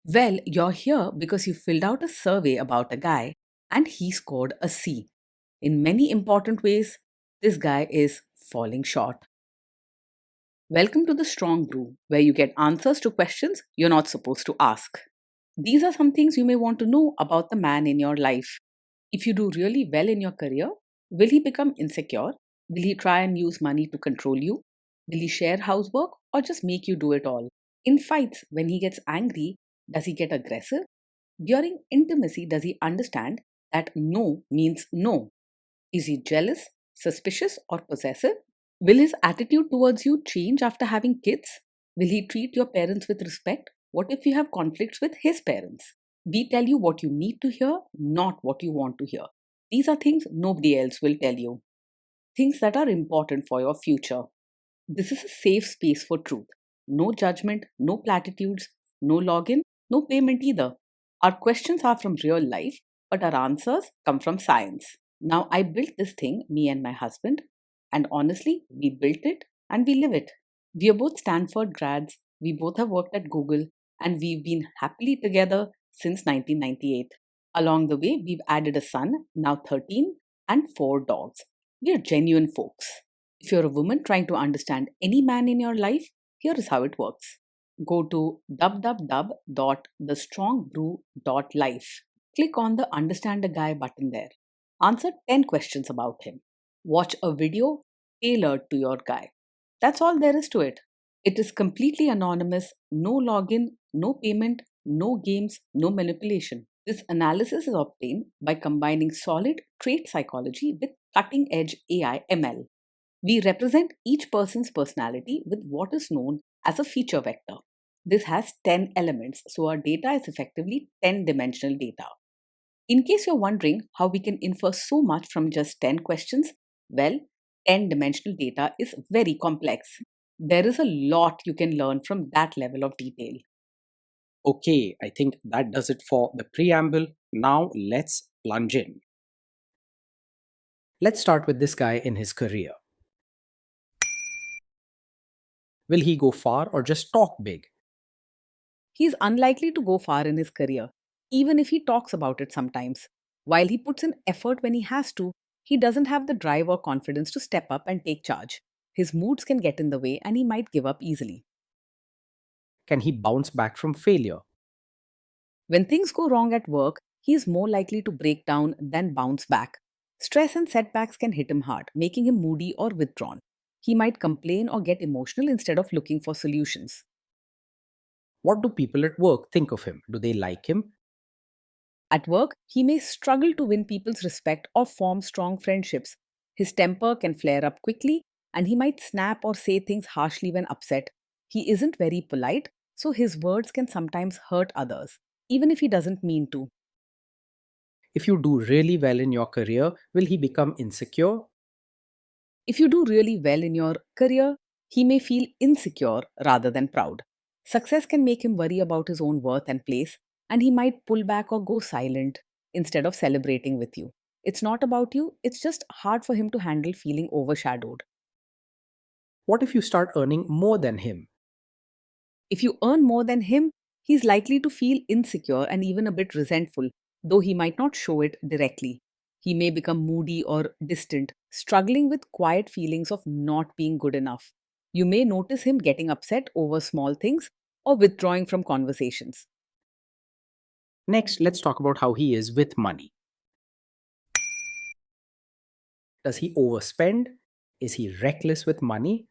Well, you're here because you filled out a survey about a guy and he scored a C. In many important ways, this guy is falling short. Welcome to the Strong Brew, where you get answers to questions you're not supposed to ask. These are some things you may want to know about the man in your life. If you do really well in your career, will he become insecure? Will he try and use money to control you? Will he share housework or just make you do it all? In fights, when he gets angry, does he get aggressive? During intimacy, does he understand that no means no? Is he jealous, suspicious, or possessive? Will his attitude towards you change after having kids? Will he treat your parents with respect? What if you have conflicts with his parents? We tell you what you need to hear, not what you want to hear. These are things nobody else will tell you, things that are important for your future. This is a safe space for truth. No judgment, no platitudes, no login, no payment either. Our questions are from real life, but our answers come from science. Now, I built this thing, me and my husband, and honestly, we built it and we live it. We are both Stanford grads, we both have worked at Google, and we've been happily together since 1998. Along the way, we've added a son, now 13, and 4 dogs. We are genuine folks. If you're a woman trying to understand any man in your life, here is how it works. Go to www.thestrongbrew.life. Click on the Understand a Guy button there. Answer 10 questions about him. Watch a video tailored to your guy. That's all there is to it. It is completely anonymous, no login, no payment, no games, no manipulation. This analysis is obtained by combining solid trait psychology with cutting edge AI ML. We represent each person's personality with what is known as a feature vector. This has 10 elements, so our data is effectively 10 dimensional data. In case you're wondering how we can infer so much from just 10 questions, well, 10 dimensional data is very complex. There is a lot you can learn from that level of detail. Okay, I think that does it for the preamble. Now let's plunge in. Let's start with this guy in his career. Will he go far or just talk big? He's unlikely to go far in his career, even if he talks about it sometimes. While he puts in effort when he has to, he doesn't have the drive or confidence to step up and take charge. His moods can get in the way and he might give up easily. Can he bounce back from failure? When things go wrong at work, he is more likely to break down than bounce back. Stress and setbacks can hit him hard, making him moody or withdrawn. He might complain or get emotional instead of looking for solutions. What do people at work think of him? Do they like him? At work, he may struggle to win people's respect or form strong friendships. His temper can flare up quickly, and he might snap or say things harshly when upset. He isn't very polite, so his words can sometimes hurt others, even if he doesn't mean to. If you do really well in your career, will he become insecure? If you do really well in your career, he may feel insecure rather than proud. Success can make him worry about his own worth and place, and he might pull back or go silent instead of celebrating with you. It's not about you, it's just hard for him to handle feeling overshadowed. What if you start earning more than him? If you earn more than him, he's likely to feel insecure and even a bit resentful, though he might not show it directly. He may become moody or distant, struggling with quiet feelings of not being good enough. You may notice him getting upset over small things or withdrawing from conversations. Next, let's talk about how he is with money. Does he overspend? Is he reckless with money?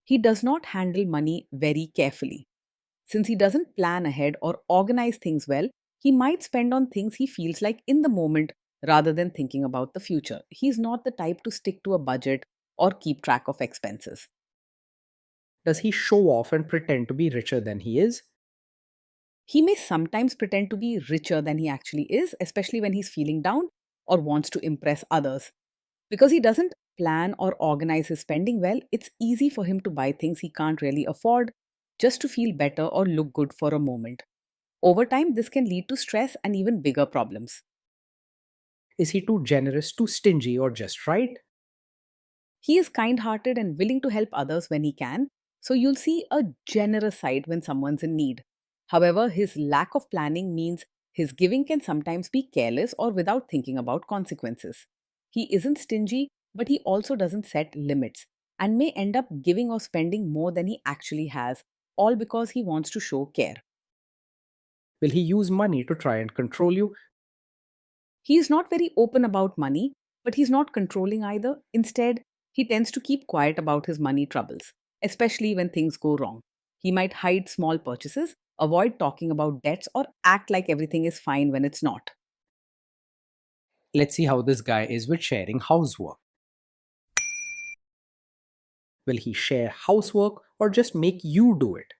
He does not handle money very carefully. Since he doesn't plan ahead or organize things well, he might spend on things he feels like in the moment rather than thinking about the future. He's not the type to stick to a budget or keep track of expenses. Does he show off and pretend to be richer than he is? He may sometimes pretend to be richer than he actually is, especially when he's feeling down or wants to impress others. Because he doesn't plan or organize his spending well, it's easy for him to buy things he can't really afford just to feel better or look good for a moment. Over time, this can lead to stress and even bigger problems. Is he too generous, too stingy, or just right? He is kind hearted and willing to help others when he can, so you'll see a generous side when someone's in need. However, his lack of planning means his giving can sometimes be careless or without thinking about consequences. He isn't stingy, but he also doesn't set limits and may end up giving or spending more than he actually has, all because he wants to show care. Will he use money to try and control you? He is not very open about money, but he's not controlling either. Instead, he tends to keep quiet about his money troubles, especially when things go wrong. He might hide small purchases, avoid talking about debts, or act like everything is fine when it's not. Let's see how this guy is with sharing housework. Will he share housework or just make you do it?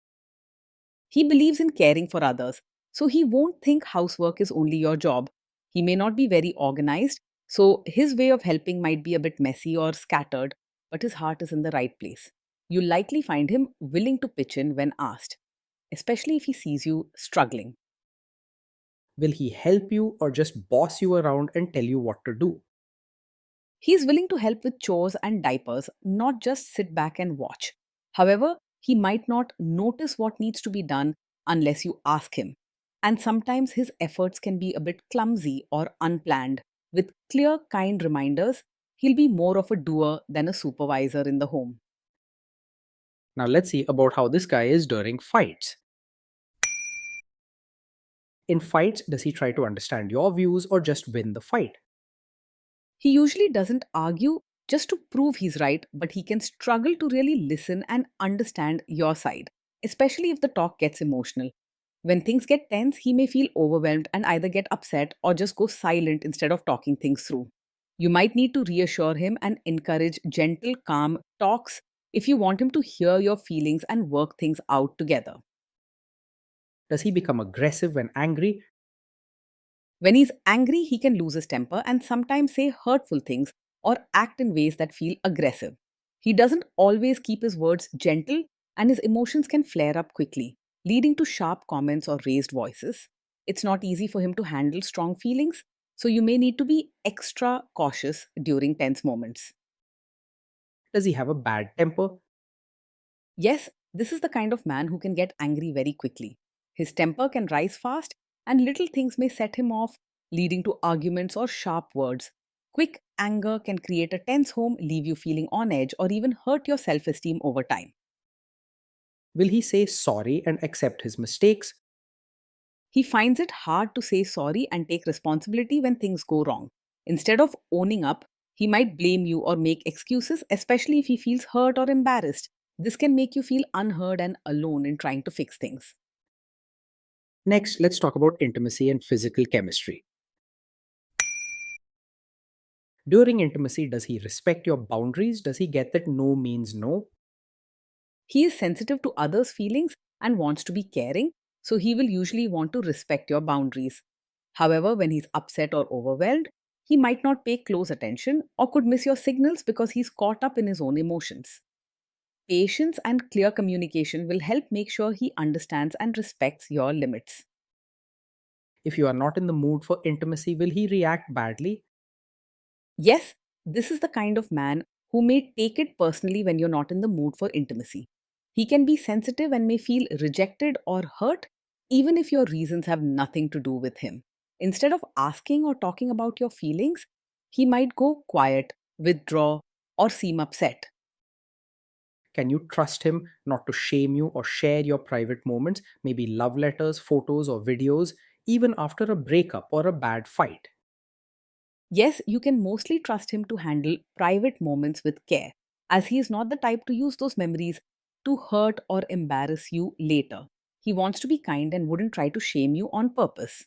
He believes in caring for others, so he won't think housework is only your job. He may not be very organized, so his way of helping might be a bit messy or scattered, but his heart is in the right place. You'll likely find him willing to pitch in when asked, especially if he sees you struggling. Will he help you or just boss you around and tell you what to do? He is willing to help with chores and diapers, not just sit back and watch. However, he might not notice what needs to be done unless you ask him. And sometimes his efforts can be a bit clumsy or unplanned. With clear, kind reminders, he'll be more of a doer than a supervisor in the home. Now let's see about how this guy is during fights. In fights, does he try to understand your views or just win the fight? He usually doesn't argue just to prove he's right, but he can struggle to really listen and understand your side, especially if the talk gets emotional. When things get tense, he may feel overwhelmed and either get upset or just go silent instead of talking things through. You might need to reassure him and encourage gentle, calm talks if you want him to hear your feelings and work things out together. Does he become aggressive when angry? When he's angry, he can lose his temper and sometimes say hurtful things or act in ways that feel aggressive. He doesn't always keep his words gentle, and his emotions can flare up quickly, leading to sharp comments or raised voices. It's not easy for him to handle strong feelings, so you may need to be extra cautious during tense moments. Does he have a bad temper? Yes, this is the kind of man who can get angry very quickly. His temper can rise fast, and little things may set him off, leading to arguments or sharp words. Quick anger can create a tense home, leave you feeling on edge, or even hurt your self esteem over time. Will he say sorry and accept his mistakes? He finds it hard to say sorry and take responsibility when things go wrong. Instead of owning up, he might blame you or make excuses, especially if he feels hurt or embarrassed. This can make you feel unheard and alone in trying to fix things. Next, let's talk about intimacy and physical chemistry. During intimacy, does he respect your boundaries? Does he get that no means no? He is sensitive to others' feelings and wants to be caring, so he will usually want to respect your boundaries. However, when he's upset or overwhelmed, he might not pay close attention or could miss your signals because he's caught up in his own emotions. Patience and clear communication will help make sure he understands and respects your limits. If you are not in the mood for intimacy, will he react badly? Yes, this is the kind of man who may take it personally when you're not in the mood for intimacy. He can be sensitive and may feel rejected or hurt, even if your reasons have nothing to do with him. Instead of asking or talking about your feelings, he might go quiet, withdraw, or seem upset. Can you trust him not to shame you or share your private moments, maybe love letters, photos, or videos, even after a breakup or a bad fight? Yes, you can mostly trust him to handle private moments with care, as he is not the type to use those memories to hurt or embarrass you later. He wants to be kind and wouldn't try to shame you on purpose.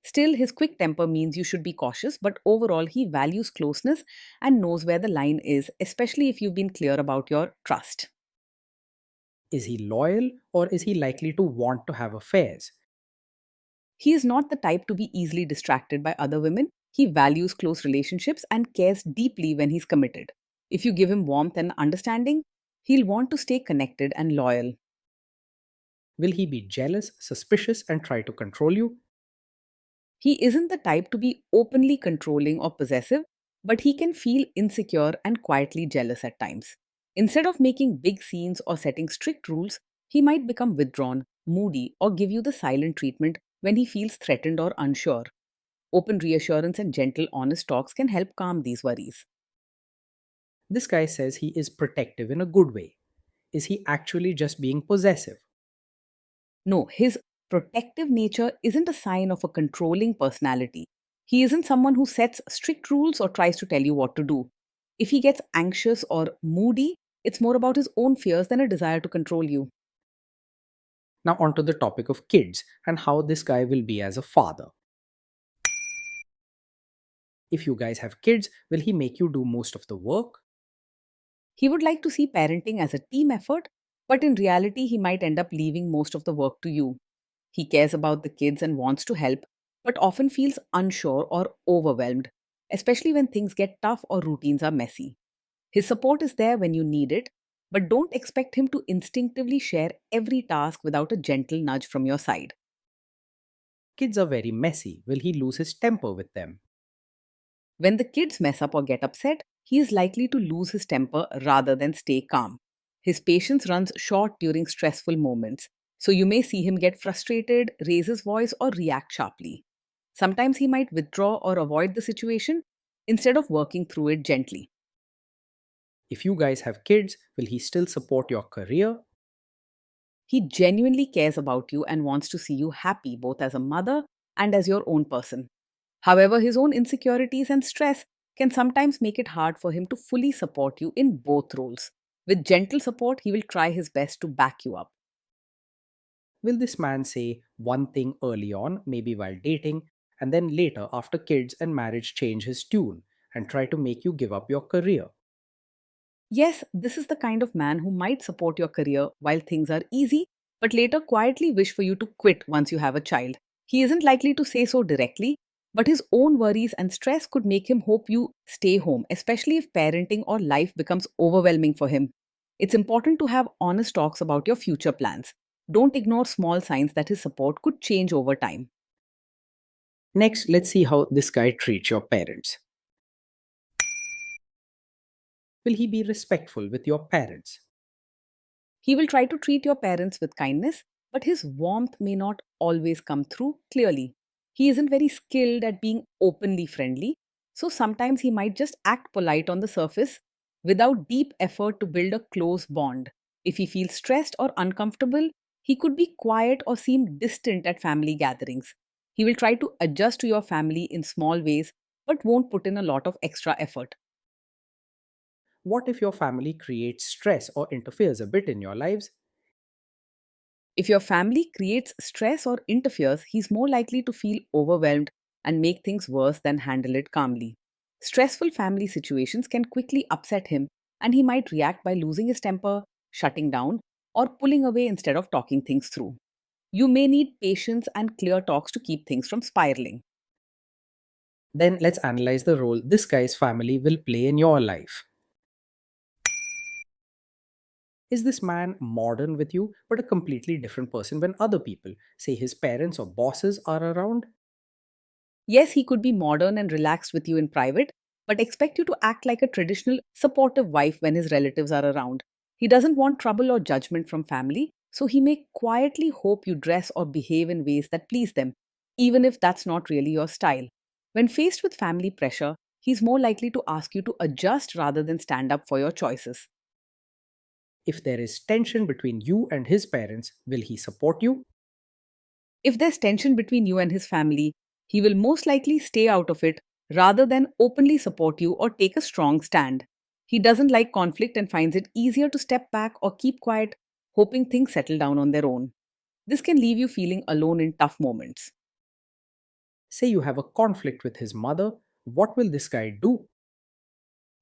Still, his quick temper means you should be cautious, but overall, he values closeness and knows where the line is, especially if you've been clear about your trust. Is he loyal or is he likely to want to have affairs? He is not the type to be easily distracted by other women. He values close relationships and cares deeply when he's committed. If you give him warmth and understanding, he'll want to stay connected and loyal. Will he be jealous, suspicious, and try to control you? He isn't the type to be openly controlling or possessive, but he can feel insecure and quietly jealous at times. Instead of making big scenes or setting strict rules, he might become withdrawn, moody, or give you the silent treatment when he feels threatened or unsure. Open reassurance and gentle, honest talks can help calm these worries. This guy says he is protective in a good way. Is he actually just being possessive? No, his protective nature isn't a sign of a controlling personality. He isn't someone who sets strict rules or tries to tell you what to do. If he gets anxious or moody, it's more about his own fears than a desire to control you. Now, onto the topic of kids and how this guy will be as a father. If you guys have kids, will he make you do most of the work? He would like to see parenting as a team effort, but in reality, he might end up leaving most of the work to you. He cares about the kids and wants to help, but often feels unsure or overwhelmed, especially when things get tough or routines are messy. His support is there when you need it, but don't expect him to instinctively share every task without a gentle nudge from your side. Kids are very messy. Will he lose his temper with them? When the kids mess up or get upset, he is likely to lose his temper rather than stay calm. His patience runs short during stressful moments, so you may see him get frustrated, raise his voice, or react sharply. Sometimes he might withdraw or avoid the situation instead of working through it gently. If you guys have kids, will he still support your career? He genuinely cares about you and wants to see you happy both as a mother and as your own person. However, his own insecurities and stress can sometimes make it hard for him to fully support you in both roles. With gentle support, he will try his best to back you up. Will this man say one thing early on, maybe while dating, and then later, after kids and marriage, change his tune and try to make you give up your career? Yes, this is the kind of man who might support your career while things are easy, but later quietly wish for you to quit once you have a child. He isn't likely to say so directly, but his own worries and stress could make him hope you stay home, especially if parenting or life becomes overwhelming for him. It's important to have honest talks about your future plans. Don't ignore small signs that his support could change over time. Next, let's see how this guy treats your parents. Will he be respectful with your parents? He will try to treat your parents with kindness, but his warmth may not always come through clearly. He isn't very skilled at being openly friendly, so sometimes he might just act polite on the surface without deep effort to build a close bond. If he feels stressed or uncomfortable, he could be quiet or seem distant at family gatherings. He will try to adjust to your family in small ways but won't put in a lot of extra effort. What if your family creates stress or interferes a bit in your lives? If your family creates stress or interferes, he's more likely to feel overwhelmed and make things worse than handle it calmly. Stressful family situations can quickly upset him, and he might react by losing his temper, shutting down, or pulling away instead of talking things through. You may need patience and clear talks to keep things from spiraling. Then let's analyze the role this guy's family will play in your life. Is this man modern with you, but a completely different person when other people, say his parents or bosses, are around? Yes, he could be modern and relaxed with you in private, but expect you to act like a traditional, supportive wife when his relatives are around. He doesn't want trouble or judgment from family, so he may quietly hope you dress or behave in ways that please them, even if that's not really your style. When faced with family pressure, he's more likely to ask you to adjust rather than stand up for your choices. If there is tension between you and his parents, will he support you? If there's tension between you and his family, he will most likely stay out of it rather than openly support you or take a strong stand. He doesn't like conflict and finds it easier to step back or keep quiet, hoping things settle down on their own. This can leave you feeling alone in tough moments. Say you have a conflict with his mother, what will this guy do?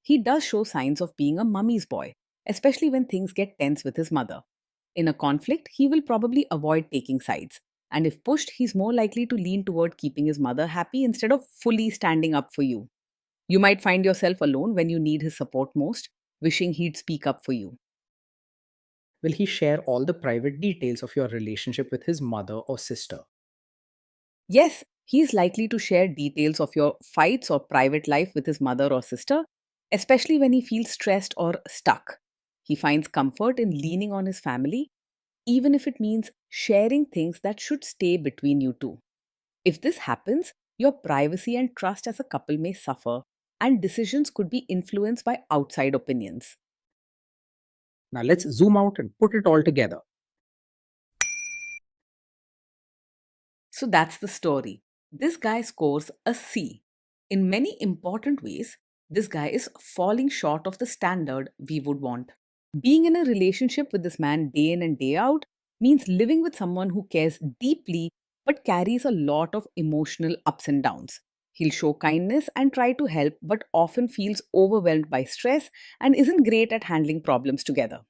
He does show signs of being a mummy's boy, especially when things get tense with his mother. In a conflict, he will probably avoid taking sides, and if pushed, he's more likely to lean toward keeping his mother happy instead of fully standing up for you. You might find yourself alone when you need his support most, wishing he'd speak up for you. Will he share all the private details of your relationship with his mother or sister? Yes, he's likely to share details of your fights or private life with his mother or sister, especially when he feels stressed or stuck. He finds comfort in leaning on his family, even if it means sharing things that should stay between you two. If this happens, your privacy and trust as a couple may suffer, and decisions could be influenced by outside opinions. Now let's zoom out and put it all together. So that's the story. This guy scores a C. In many important ways, this guy is falling short of the standard we would want. Being in a relationship with this man day in and day out means living with someone who cares deeply but carries a lot of emotional ups and downs. He'll show kindness and try to help, but often feels overwhelmed by stress and isn't great at handling problems together.